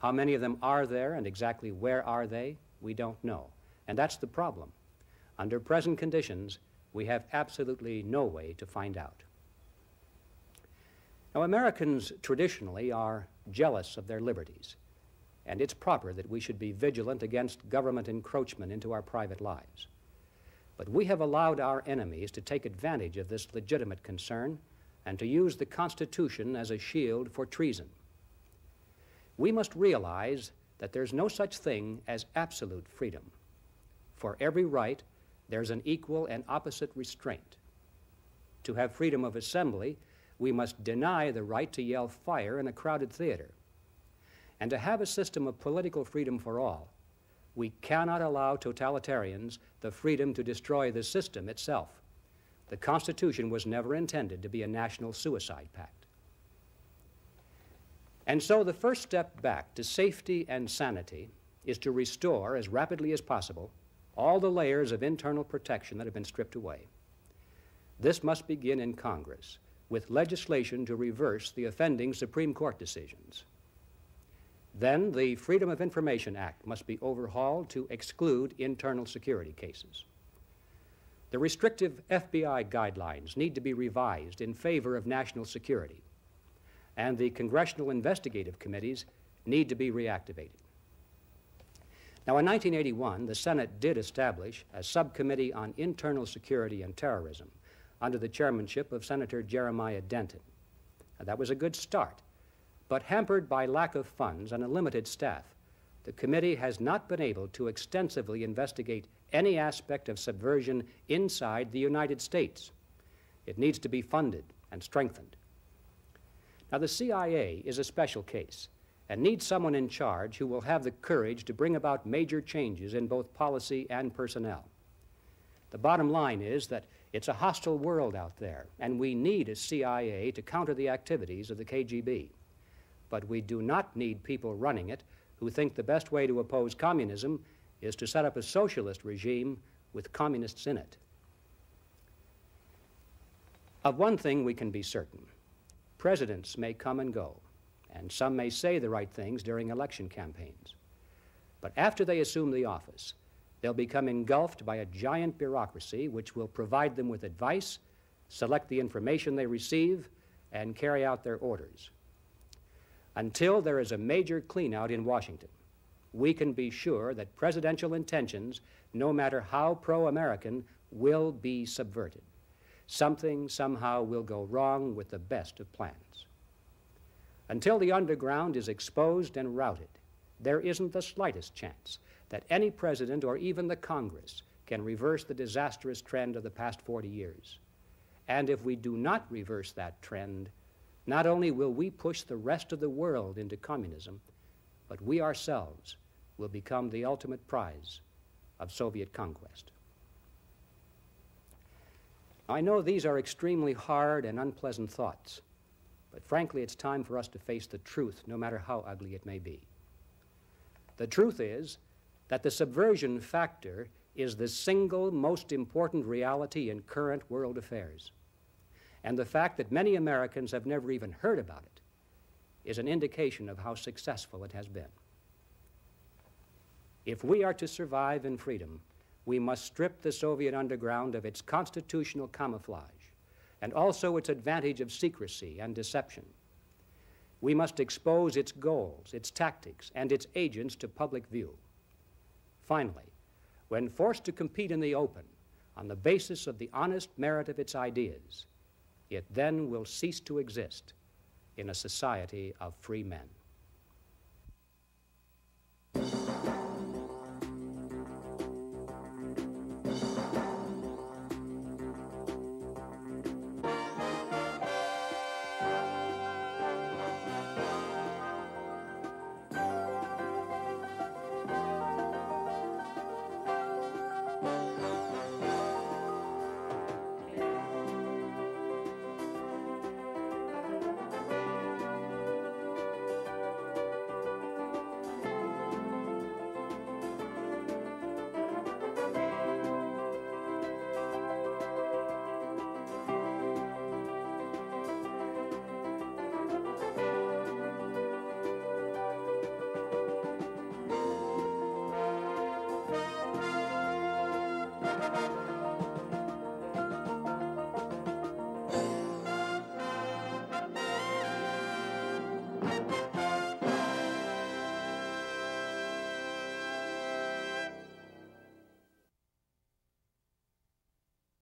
How many of them are there and exactly where are they? We don't know. And that's the problem. Under present conditions, we have absolutely no way to find out. Now, Americans traditionally are jealous of their liberties, and it's proper that we should be vigilant against government encroachment into our private lives. But we have allowed our enemies to take advantage of this legitimate concern and to use the Constitution as a shield for treason. We must realize that there's no such thing as absolute freedom. For every right, there's an equal and opposite restraint. To have freedom of assembly, we must deny the right to yell fire in a crowded theater. And to have a system of political freedom for all, we cannot allow totalitarians the freedom to destroy the system itself. The Constitution was never intended to be a national suicide pact. And so the first step back to safety and sanity is to restore, as rapidly as possible, all the layers of internal protection that have been stripped away. This must begin in Congress, with legislation to reverse the offending Supreme Court decisions. Then the Freedom of Information Act must be overhauled to exclude internal security cases. The restrictive FBI guidelines need to be revised in favor of national security, and the congressional investigative committees need to be reactivated. Now, in 1981, the Senate did establish a subcommittee on internal security and terrorism under the chairmanship of Senator Jeremiah Denton. Now, that was a good start, but hampered by lack of funds and a limited staff, the committee has not been able to extensively investigate any aspect of subversion inside the United States. It needs to be funded and strengthened. Now, the CIA is a special case and needs someone in charge who will have the courage to bring about major changes in both policy and personnel. The bottom line is that it's a hostile world out there, and we need a CIA to counter the activities of the KGB. But we do not need people running it who think the best way to oppose communism is to set up a socialist regime with communists in it. Of one thing we can be certain. Presidents may come and go, and some may say the right things during election campaigns. But after they assume the office, they'll become engulfed by a giant bureaucracy which will provide them with advice, select the information they receive, and carry out their orders. Until there is a major clean-out in Washington, we can be sure that presidential intentions, no matter how pro-American, will be subverted. Something somehow will go wrong with the best of plans. Until the underground is exposed and routed, there isn't the slightest chance that any president or even the Congress can reverse the disastrous trend of the past 40 years. And if we do not reverse that trend, not only will we push the rest of the world into communism, but we ourselves will become the ultimate prize of Soviet conquest. I know these are extremely hard and unpleasant thoughts, but frankly, it's time for us to face the truth, no matter how ugly it may be. The truth is that the subversion factor is the single most important reality in current world affairs. And the fact that many Americans have never even heard about it is an indication of how successful it has been. If we are to survive in freedom, we must strip the Soviet underground of its constitutional camouflage and also its advantage of secrecy and deception. We must expose its goals, its tactics, and its agents to public view. Finally, when forced to compete in the open on the basis of the honest merit of its ideas, it then will cease to exist in a society of free men.